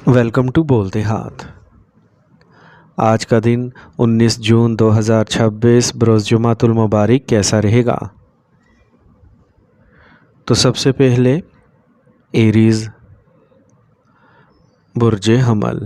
Welcome to بولتے ہاتھ۔ آج کا دن 19 جون 2026 بروز جمعۃ المبارک کیسا رہے گا؟ تو سب سے پہلے ایریز برج حمل۔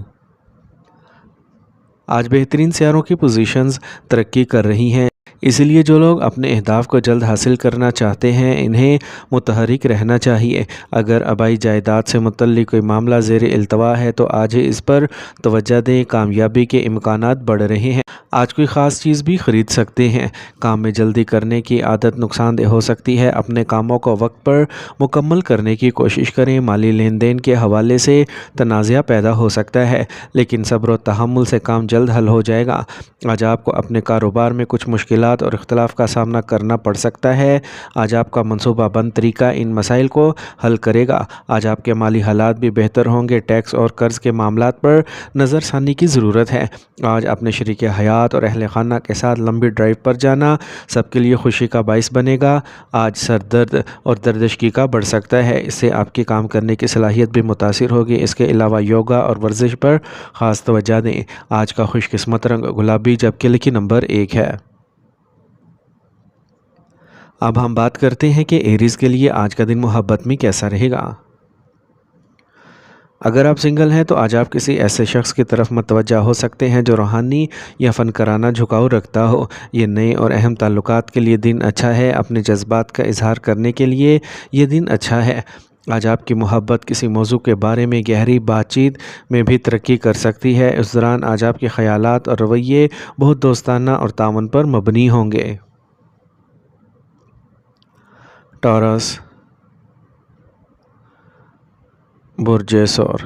آج بہترین سیاروں کی پوزیشنز ترقی کر رہی ہیں، اس لیے جو لوگ اپنے اہداف کو جلد حاصل کرنا چاہتے ہیں انہیں متحرک رہنا چاہیے۔ اگر آبائی جائیداد سے متعلق کوئی معاملہ زیر التوا ہے تو آج ہی اس پر توجہ دیں، کامیابی کے امکانات بڑھ رہے ہیں۔ آج کوئی خاص چیز بھی خرید سکتے ہیں۔ کام میں جلدی کرنے کی عادت نقصان دہ ہو سکتی ہے، اپنے کاموں کو وقت پر مکمل کرنے کی کوشش کریں۔ مالی لین دین کے حوالے سے تنازع پیدا ہو سکتا ہے، لیکن صبر و تحمل سے کام جلد حل ہو جائے گا۔ آج آپ کو اپنے کاروبار میں کچھ مشکلات اور اختلاف کا سامنا کرنا پڑ سکتا ہے۔ آج آپ کا منصوبہ بند طریقہ ان مسائل کو حل کرے گا۔ آج آپ کے مالی حالات بھی بہتر ہوں گے۔ ٹیکس اور قرض کے معاملات پر نظر ثانی کی ضرورت ہے۔ آج اپنے شریک حیات اور اہل خانہ کے ساتھ لمبی ڈرائیو پر جانا سب کے لیے خوشی کا باعث بنے گا۔ آج سر درد اور دردشکی کا بڑھ سکتا ہے، اس سے آپ کی کام کرنے کی صلاحیت بھی متاثر ہوگی۔ اس کے علاوہ یوگا اور ورزش پر خاص توجہ دیں۔ آج کا خوش قسمت رنگ گلابی جبکہ لکی نمبر 1 ہے۔ اب ہم بات کرتے ہیں کہ ایریز کے لیے آج کا دن محبت میں کیسا رہے گا۔ اگر آپ سنگل ہیں تو آج آپ کسی ایسے شخص کی طرف متوجہ ہو سکتے ہیں جو روحانی یا فنکارانہ جھکاؤ رکھتا ہو۔ یہ نئے اور اہم تعلقات کے لیے دن اچھا ہے۔ اپنے جذبات کا اظہار کرنے کے لیے یہ دن اچھا ہے۔ آج آپ کی محبت کسی موضوع کے بارے میں گہری بات چیت میں بھی ترقی کر سکتی ہے۔ اس دوران آج آپ کے خیالات اور رویے بہت دوستانہ اور تعاون پر مبنی ہوں گے۔ ٹورس برج ثور۔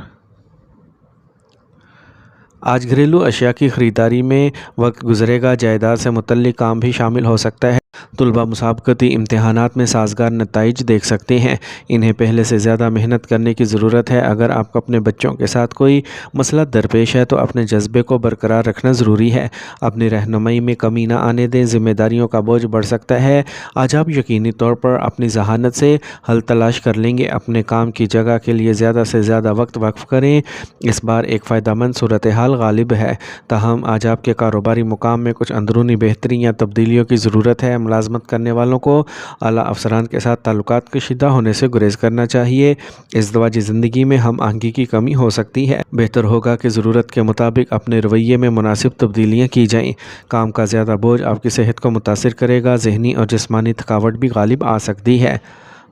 آج گھریلو اشیاء کی خریداری میں وقت گزرے گا، جائیداد سے متعلق کام بھی شامل ہو سکتا ہے۔ طلبہ مسابقتی امتحانات میں سازگار نتائج دیکھ سکتے ہیں، انہیں پہلے سے زیادہ محنت کرنے کی ضرورت ہے۔ اگر آپ کو اپنے بچوں کے ساتھ کوئی مسئلہ درپیش ہے تو اپنے جذبے کو برقرار رکھنا ضروری ہے، اپنی رہنمائی میں کمی نہ آنے دیں، ذمہ داریوں کا بوجھ بڑھ سکتا ہے۔ آج آپ یقینی طور پر اپنی ذہانت سے حل تلاش کر لیں گے، اپنے کام کی جگہ کے لیے زیادہ سے زیادہ وقت وقف کریں، اس بار ایک فائدہ مند صورتحال غالب ہے۔ تاہم آج آپ کے کاروباری مقام میں کچھ اندرونی بہتری یا تبدیلیوں کی ضرورت ہے۔ ملازمت کرنے والوں کو اعلیٰ افسران کے ساتھ تعلقات کشیدہ ہونے سے گریز کرنا چاہیے۔ ازدواجی زندگی میں ہم آہنگی کی کمی ہو سکتی ہے، بہتر ہوگا کہ ضرورت کے مطابق اپنے رویے میں مناسب تبدیلیاں کی جائیں۔ کام کا زیادہ بوجھ آپ کی صحت کو متاثر کرے گا، ذہنی اور جسمانی تھکاوٹ بھی غالب آ سکتی ہے۔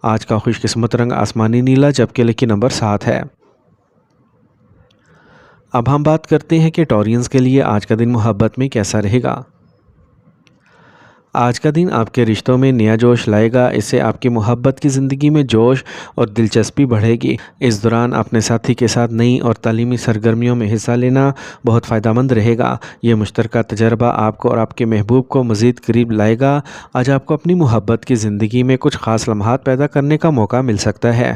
آج کا خوش قسمت رنگ آسمانی نیلا جبکہ لکی نمبر 7 ہے۔ اب ہم بات کرتے ہیں کہ ٹورینز کے لیے آج کا دن محبت میں کیسا رہے گا۔ آج کا دن آپ کے رشتوں میں نیا جوش لائے گا، اس سے آپ کی محبت کی زندگی میں جوش اور دلچسپی بڑھے گی۔ اس دوران اپنے ساتھی کے ساتھ نئی اور تعلیمی سرگرمیوں میں حصہ لینا بہت فائدہ مند رہے گا۔ یہ مشترکہ تجربہ آپ کو اور آپ کے محبوب کو مزید قریب لائے گا۔ آج آپ کو اپنی محبت کی زندگی میں کچھ خاص لمحات پیدا کرنے کا موقع مل سکتا ہے۔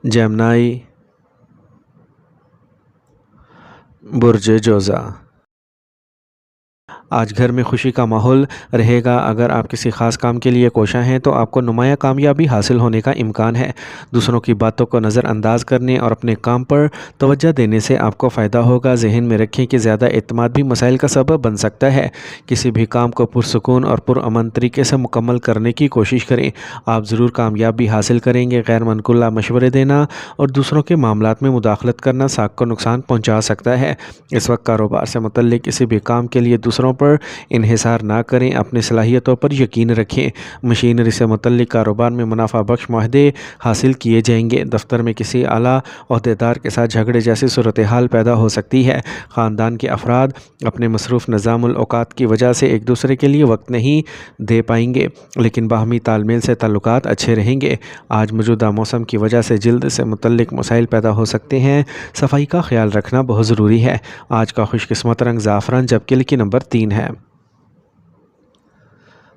جیمنائی برج جوزا۔ آج گھر میں خوشی کا ماحول رہے گا۔ اگر آپ کسی خاص کام کے لیے کوشاں ہیں تو آپ کو نمایاں کامیابی حاصل ہونے کا امکان ہے۔ دوسروں کی باتوں کو نظر انداز کرنے اور اپنے کام پر توجہ دینے سے آپ کو فائدہ ہوگا۔ ذہن میں رکھیں کہ زیادہ اعتماد بھی مسائل کا سبب بن سکتا ہے۔ کسی بھی کام کو پرسکون اور پرامن طریقے سے مکمل کرنے کی کوشش کریں، آپ ضرور کامیابی حاصل کریں گے۔ غیر منقولہ مشورے دینا اور دوسروں کے معاملات میں مداخلت کرنا ساکھ کو نقصان پہنچا سکتا ہے۔ اس وقت کاروبار سے متعلق کسی بھی کام کے لیے دوسروں پر انحصار نہ کریں، اپنی صلاحیتوں پر یقین رکھیں۔ مشینری سے متعلق کاروبار میں منافع بخش معاہدے حاصل کیے جائیں گے۔ دفتر میں کسی اعلیٰ عہدیدار کے ساتھ جھگڑے جیسی صورتحال پیدا ہو سکتی ہے۔ خاندان کے افراد اپنے مصروف نظام الاوقات کی وجہ سے ایک دوسرے کے لیے وقت نہیں دے پائیں گے، لیکن باہمی تال میل سے تعلقات اچھے رہیں گے۔ آج موجودہ موسم کی وجہ سے جلد سے متعلق مسائل پیدا ہو سکتے ہیں، صفائی کا خیال رکھنا بہت ضروری ہے۔ آج کا خوش قسمت رنگ زعفران جبکہ لکی نمبر 3 ہے۔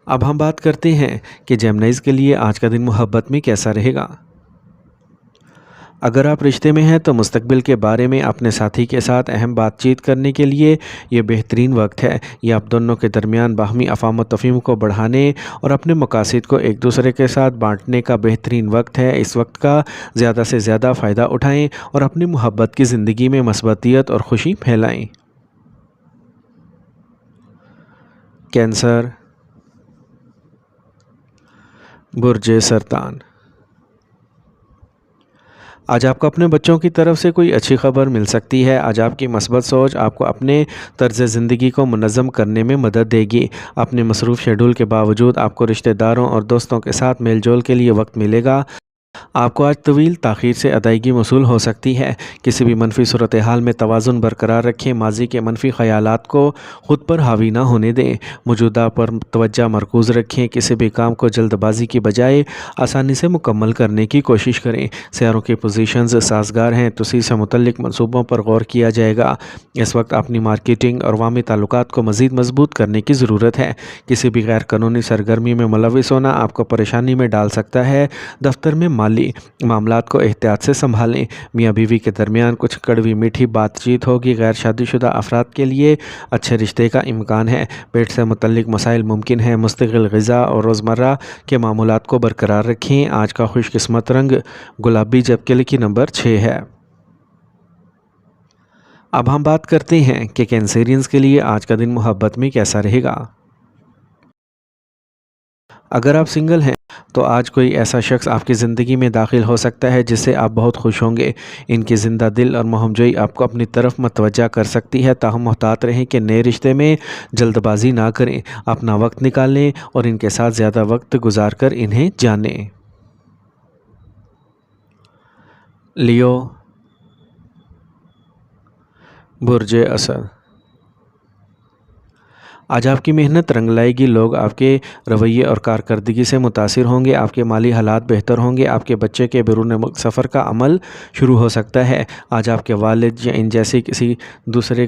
اب ہم بات کرتے ہیں کہ جیمنائز کے لیے آج کا دن محبت میں کیسا رہے گا۔ اگر آپ رشتے میں ہیں تو مستقبل کے بارے میں اپنے ساتھی کے ساتھ اہم بات چیت کرنے کے لیے یہ بہترین وقت ہے۔ یہ آپ دونوں کے درمیان باہمی افہام و تفہیم کو بڑھانے اور اپنے مقاصد کو ایک دوسرے کے ساتھ بانٹنے کا بہترین وقت ہے۔ اس وقت کا زیادہ سے زیادہ فائدہ اٹھائیں اور اپنی محبت کی زندگی میں مثبتیت اور خوشی پھیلائیں۔ کینسر، برج سرطان۔ آج آپ کو اپنے بچوں کی طرف سے کوئی اچھی خبر مل سکتی ہے۔ آج آپ کی مثبت سوچ آپ کو اپنے طرز زندگی کو منظم کرنے میں مدد دے گی۔ اپنے مصروف شیڈول کے باوجود آپ کو رشتہ داروں اور دوستوں کے ساتھ میل جول کے لیے وقت ملے گا۔ آپ کو آج طویل تاخیر سے ادائیگی موصول ہو سکتی ہے۔ کسی بھی منفی صورتحال میں توازن برقرار رکھیں۔ ماضی کے منفی خیالات کو خود پر حاوی نہ ہونے دیں۔ موجودہ پر توجہ مرکوز رکھیں۔ کسی بھی کام کو جلد بازی کی بجائے آسانی سے مکمل کرنے کی کوشش کریں۔ سیاروں کی پوزیشنز سازگار ہیں، توسیع سے متعلق منصوبوں پر غور کیا جائے گا۔ اس وقت اپنی مارکیٹنگ اور عوامی تعلقات کو مزید مضبوط کرنے کی ضرورت ہے۔ کسی بھی غیر قانونی سرگرمی میں ملوث ہونا آپ کو پریشانی میں ڈال سکتا ہے۔ دفتر میں مالی معاملات کو احتیاط سے سنبھالیں۔ میاں بیوی کے درمیان کچھ کڑوی میٹھی بات چیت ہوگی۔ غیر شادی شدہ افراد کے لیے اچھے رشتے کا امکان ہے۔ پیٹ سے متعلق مسائل ممکن ہیں۔ مستقل غذا اور روزمرہ کے معمولات کو برقرار رکھیں۔ آج کا خوش قسمت رنگ گلابی جبکہ لکی نمبر 6 ہے۔ اب ہم بات کرتے ہیں کہ کینسیرینز کے لیے آج کا دن محبت میں کیسا رہے گا۔ اگر آپ سنگل ہیں تو آج کوئی ایسا شخص آپ کی زندگی میں داخل ہو سکتا ہے جس سے آپ بہت خوش ہوں گے۔ ان کی زندہ دل اور مہم جوئی آپ کو اپنی طرف متوجہ کر سکتی ہے، تاہم محتاط رہیں کہ نئے رشتے میں جلد بازی نہ کریں۔ اپنا وقت نکالیں اور ان کے ساتھ زیادہ وقت گزار کر انہیں جانیں۔ لیو، برج اسد۔ آج آپ کی محنت رنگ لائے گی۔ لوگ آپ کے رویے اور کارکردگی سے متاثر ہوں گے۔ آپ کے مالی حالات بہتر ہوں گے۔ آپ کے بچے کے بیرون ملک سفر کا عمل شروع ہو سکتا ہے۔ آج آپ کے والد یا ان جیسی کسی دوسرے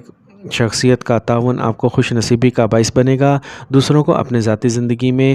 شخصیت کا تعاون آپ کو خوش نصیبی کا باعث بنے گا۔ دوسروں کو اپنے ذاتی زندگی میں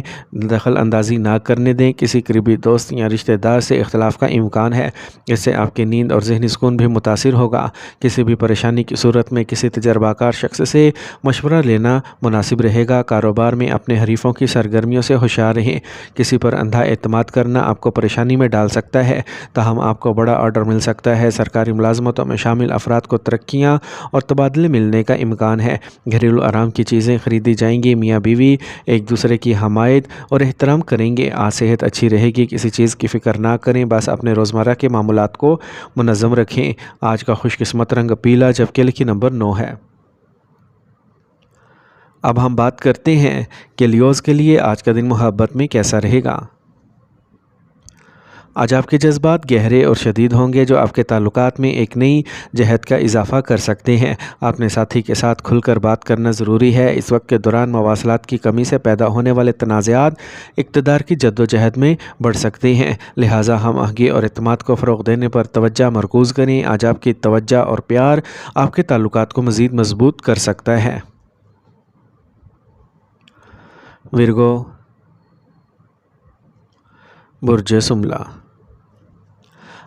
دخل اندازی نہ کرنے دیں۔ کسی قریبی دوست یا رشتہ دار سے اختلاف کا امکان ہے، اس سے آپ کی نیند اور ذہنی سکون بھی متاثر ہوگا۔ کسی بھی پریشانی کی صورت میں کسی تجربہ کار شخص سے مشورہ لینا مناسب رہے گا۔ کاروبار میں اپنے حریفوں کی سرگرمیوں سے ہوشیار رہیں۔ کسی پر اندھا اعتماد کرنا آپ کو پریشانی میں ڈال سکتا ہے، تاہم آپ کو بڑا آرڈر مل سکتا ہے۔ سرکاری ملازمتوں میں شامل افراد کو ترقیاں اور تبادلے ملنے کا امکان ہے۔ گھریلو آرام کی چیزیں خریدی جائیں گی۔ میاں بیوی ایک دوسرے کی حمایت اور احترام کریں گے۔ آج صحت اچھی رہے گی۔ کسی چیز کی فکر نہ کریں، بس اپنے روزمرہ کے معمولات کو منظم رکھیں۔ آج کا خوش قسمت رنگ پیلا جبکہ لکی نمبر 9 ہے۔ اب ہم بات کرتے ہیں کہ لیوز کے لیے آج کا دن محبت میں کیسا رہے گا۔ آج آپ کے جذبات گہرے اور شدید ہوں گے، جو آپ کے تعلقات میں ایک نئی جہت کا اضافہ کر سکتے ہیں۔ اپنے ساتھی کے ساتھ کھل کر بات کرنا ضروری ہے۔ اس وقت کے دوران مواصلات کی کمی سے پیدا ہونے والے تنازعات اقتدار کی جدوجہد میں بڑھ سکتے ہیں، لہٰذا ہم آہنگی اور اعتماد کو فروغ دینے پر توجہ مرکوز کریں۔ آج آپ کی توجہ اور پیار آپ کے تعلقات کو مزید مضبوط کر سکتا ہے۔ ورگو، برج سملا۔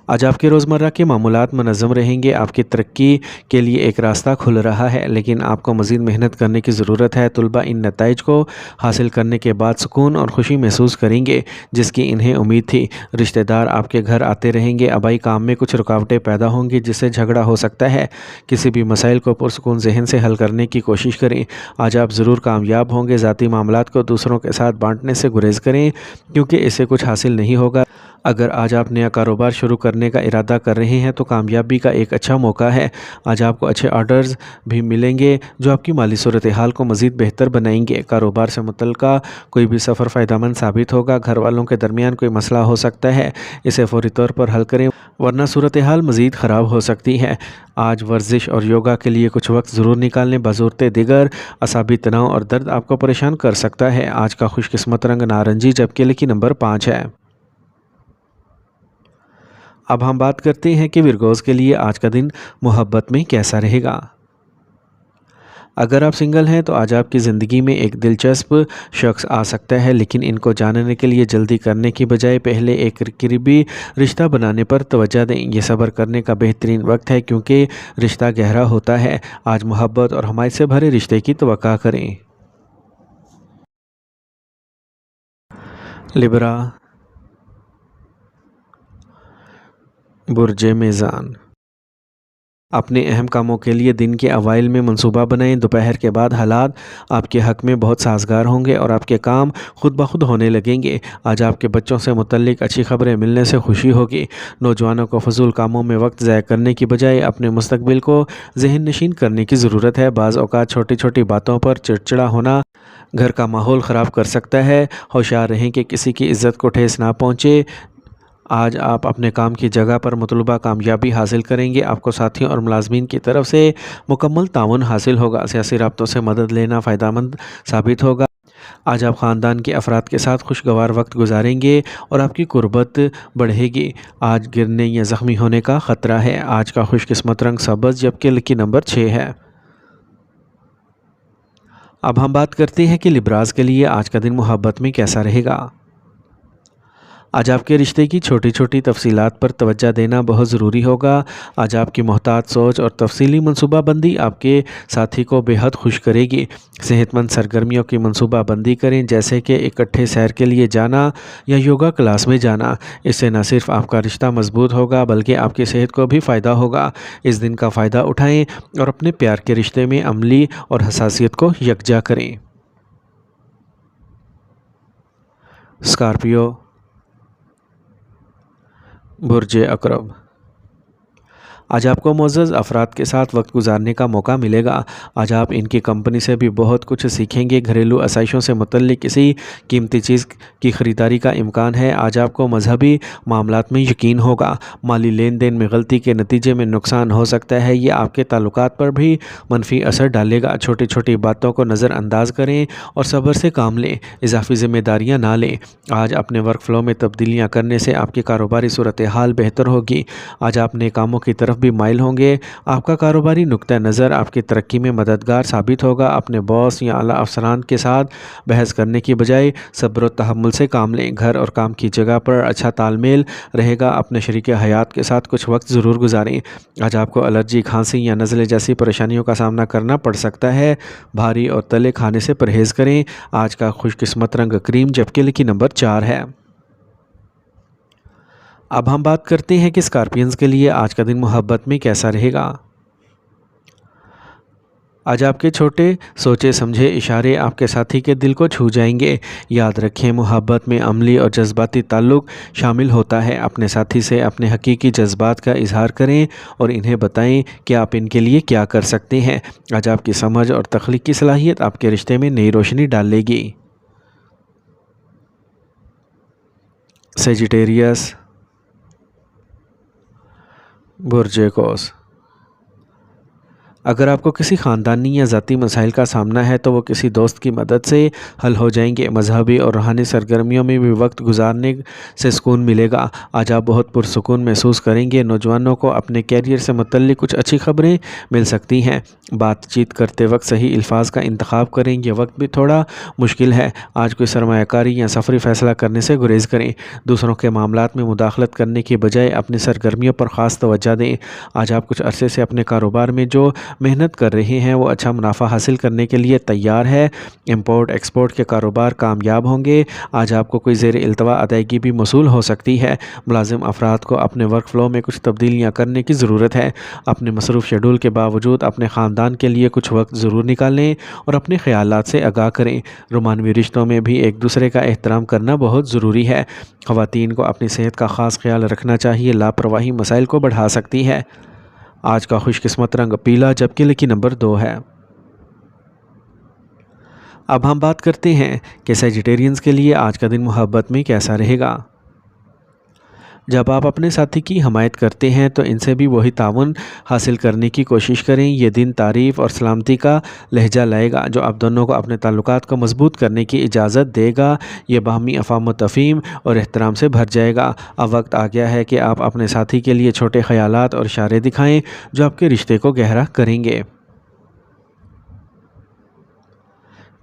آج آپ کے روزمرہ کے معمولات منظم رہیں گے۔ آپ کی ترقی کے لیے ایک راستہ کھل رہا ہے، لیکن آپ کو مزید محنت کرنے کی ضرورت ہے۔ طلباء ان نتائج کو حاصل کرنے کے بعد سکون اور خوشی محسوس کریں گے جس کی انہیں امید تھی۔ رشتہ دار آپ کے گھر آتے رہیں گے۔ آبائی کام میں کچھ رکاوٹیں پیدا ہوں گی جس سے جھگڑا ہو سکتا ہے۔ کسی بھی مسائل کو پرسکون ذہن سے حل کرنے کی کوشش کریں۔ آج آپ ضرور کامیاب ہوں گے۔ ذاتی معاملات کو دوسروں کے ساتھ بانٹنے سے گریز کریں کیونکہ اس سے کچھ حاصل نہیں ہوگا۔ اگر آج آپ نیا کاروبار شروع کرنے کا ارادہ کر رہے ہیں تو کامیابی کا ایک اچھا موقع ہے۔ آج آپ کو اچھے آرڈرز بھی ملیں گے جو آپ کی مالی صورتحال کو مزید بہتر بنائیں گے۔ کاروبار سے متعلقہ کوئی بھی سفر فائدہ مند ثابت ہوگا۔ گھر والوں کے درمیان کوئی مسئلہ ہو سکتا ہے، اسے فوری طور پر حل کریں ورنہ صورتحال مزید خراب ہو سکتی ہے۔ آج ورزش اور یوگا کے لیے کچھ وقت ضرور نکالیں، بصورت دیگر اعصابی تناؤ اور درد آپ کو پریشان کر سکتا ہے۔ آج کا خوش قسمت رنگ نارنجی جبکہ لکی نمبر 5 ہے۔ اب ہم بات کرتے ہیں کہ ورگوز کے لیے آج کا دن محبت میں کیسا رہے گا۔ اگر آپ سنگل ہیں تو آج آپ کی زندگی میں ایک دلچسپ شخص آ سکتا ہے، لیکن ان کو جاننے کے لیے جلدی کرنے کی بجائے پہلے ایک قریبی رشتہ بنانے پر توجہ دیں۔ یہ صبر کرنے کا بہترین وقت ہے کیونکہ رشتہ گہرا ہوتا ہے۔ آج محبت اور حمایت سے بھرے رشتے کی توقع کریں۔ لبرا، برج میزان، اپنے اہم کاموں کے لیے دن کے اوائل میں منصوبہ بنائیں۔ دوپہر کے بعد حالات آپ کے حق میں بہت سازگار ہوں گے اور آپ کے کام خود بخود ہونے لگیں گے۔ آج آپ کے بچوں سے متعلق اچھی خبریں ملنے سے خوشی ہوگی۔ نوجوانوں کو فضول کاموں میں وقت ضائع کرنے کی بجائے اپنے مستقبل کو ذہن نشین کرنے کی ضرورت ہے۔ بعض اوقات چھوٹی چھوٹی باتوں پر چڑچڑا ہونا گھر کا ماحول خراب کر سکتا ہے۔ ہوشیار رہیں کہ کسی کی عزت کو ٹھیس نہ پہنچے۔ آج آپ اپنے کام کی جگہ پر مطلوبہ کامیابی حاصل کریں گے۔ آپ کو ساتھیوں اور ملازمین کی طرف سے مکمل تعاون حاصل ہوگا۔ سیاسی رابطوں سے مدد لینا فائدہ مند ثابت ہوگا۔ آج آپ خاندان کے افراد کے ساتھ خوشگوار وقت گزاریں گے اور آپ کی قربت بڑھے گی۔ آج گرنے یا زخمی ہونے کا خطرہ ہے۔ آج کا خوش قسمت رنگ سبز جبکہ لکی نمبر 6 ہے۔ اب ہم بات کرتے ہیں کہ لبراز کے لیے آج کا دن محبت میں کیسا رہے گا۔ آج آپ کے رشتے کی چھوٹی چھوٹی تفصیلات پر توجہ دینا بہت ضروری ہوگا۔ آج آپ کی محتاط سوچ اور تفصیلی منصوبہ بندی آپ کے ساتھی کو بے حد خوش کرے گی۔ صحت مند سرگرمیوں کی منصوبہ بندی کریں، جیسے کہ اکٹھے سیر کے لیے جانا یا یوگا کلاس میں جانا۔ اس سے نہ صرف آپ کا رشتہ مضبوط ہوگا بلکہ آپ کی صحت کو بھی فائدہ ہوگا۔ اس دن کا فائدہ اٹھائیں اور اپنے پیار کے رشتے میں عملی اور حساسیت کو یکجا کریں۔ اسکارپیو، برج عقرب، آج آپ کو معزز افراد کے ساتھ وقت گزارنے کا موقع ملے گا۔ آج آپ ان کی کمپنی سے بھی بہت کچھ سیکھیں گے۔ گھریلو آسائشوں سے متعلق کسی قیمتی چیز کی خریداری کا امکان ہے۔ آج آپ کو مذہبی معاملات میں یقین ہوگا۔ مالی لین دین میں غلطی کے نتیجے میں نقصان ہو سکتا ہے۔ یہ آپ کے تعلقات پر بھی منفی اثر ڈالے گا۔ چھوٹی چھوٹی باتوں کو نظر انداز کریں اور صبر سے کام لیں۔ اضافی ذمہ داریاں نہ لیں۔ آج اپنے ورک فلو میں تبدیلیاں کرنے سے آپ کی کاروباری صورتحال بہتر ہوگی۔ آج آپ نئے کاموں کی طرف بھی مائل ہوں گے۔ آپ کا کاروباری نقطہ نظر آپ کی ترقی میں مددگار ثابت ہوگا۔ اپنے باس یا اعلیٰ افسران کے ساتھ بحث کرنے کی بجائے صبر و تحمل سے کام لیں۔ گھر اور کام کی جگہ پر اچھا تال میل رہے گا۔ اپنے شریک حیات کے ساتھ کچھ وقت ضرور گزاریں۔ آج آپ کو الرجی، کھانسی یا نزلے جیسی پریشانیوں کا سامنا کرنا پڑ سکتا ہے۔ بھاری اور تلے کھانے سے پرہیز کریں۔ آج کا خوش قسمت رنگ کریم جبکہ لکی نمبر 4 ہے۔ اب ہم بات کرتے ہیں کہ اسکارپینز کے لیے آج کا دن محبت میں کیسا رہے گا۔ آج آپ کے چھوٹے سوچے سمجھے اشارے آپ کے ساتھی کے دل کو چھو جائیں گے۔ یاد رکھیں، محبت میں عملی اور جذباتی تعلق شامل ہوتا ہے۔ اپنے ساتھی سے اپنے حقیقی جذبات کا اظہار کریں اور انہیں بتائیں کہ آپ ان کے لیے کیا کر سکتے ہیں۔ آج آپ کی سمجھ اور تخلیقی صلاحیت آپ کے رشتے میں نئی روشنی ڈالے گی۔ سیجیٹیریس، برج قوس، اگر آپ کو کسی خاندانی یا ذاتی مسائل کا سامنا ہے تو وہ کسی دوست کی مدد سے حل ہو جائیں گے۔ مذہبی اور روحانی سرگرمیوں میں بھی وقت گزارنے سے سکون ملے گا۔ آج آپ بہت پرسکون محسوس کریں گے۔ نوجوانوں کو اپنے کیریئر سے متعلق کچھ اچھی خبریں مل سکتی ہیں۔ بات چیت کرتے وقت صحیح الفاظ کا انتخاب کریں۔ یہ وقت بھی تھوڑا مشکل ہے۔ آج کوئی سرمایہ کاری یا سفری فیصلہ کرنے سے گریز کریں۔ دوسروں کے معاملات میں مداخلت کرنے کی بجائے اپنی سرگرمیوں پر خاص توجہ دیں۔ آج آپ کچھ عرصے سے اپنے کاروبار میں جو محنت کر رہے ہیں وہ اچھا منافع حاصل کرنے کے لیے تیار ہے۔ امپورٹ ایکسپورٹ کے کاروبار کامیاب ہوں گے۔ آج آپ کو کوئی زیر التوا ادائیگی بھی موصول ہو سکتی ہے۔ ملازم افراد کو اپنے ورک فلو میں کچھ تبدیلیاں کرنے کی ضرورت ہے۔ اپنے مصروف شیڈول کے باوجود اپنے خاندان کے لیے کچھ وقت ضرور نکالیں اور اپنے خیالات سے آگاہ کریں۔ رومانوی رشتوں میں بھی ایک دوسرے کا احترام کرنا بہت ضروری ہے۔ خواتین کو اپنی صحت کا خاص خیال رکھنا چاہیے۔ لاپرواہی مسائل کو بڑھا سکتی ہے۔ آج کا خوش قسمت رنگ پیلا جبکہ لکی نمبر 2 ہے۔ اب ہم بات کرتے ہیں کہ سیجیٹیرینز کے لیے آج کا دن محبت میں کیسا رہے گا۔ جب آپ اپنے ساتھی کی حمایت کرتے ہیں تو ان سے بھی وہی تعاون حاصل کرنے کی کوشش کریں۔ یہ دن تعریف اور سلامتی کا لہجہ لائے گا جو آپ دونوں کو اپنے تعلقات کو مضبوط کرنے کی اجازت دے گا۔ یہ باہمی افہام و تفہیم اور احترام سے بھر جائے گا۔ اب وقت آ گیا ہے کہ آپ اپنے ساتھی کے لیے چھوٹے خیالات اور اشارے دکھائیں جو آپ کے رشتے کو گہرا کریں گے۔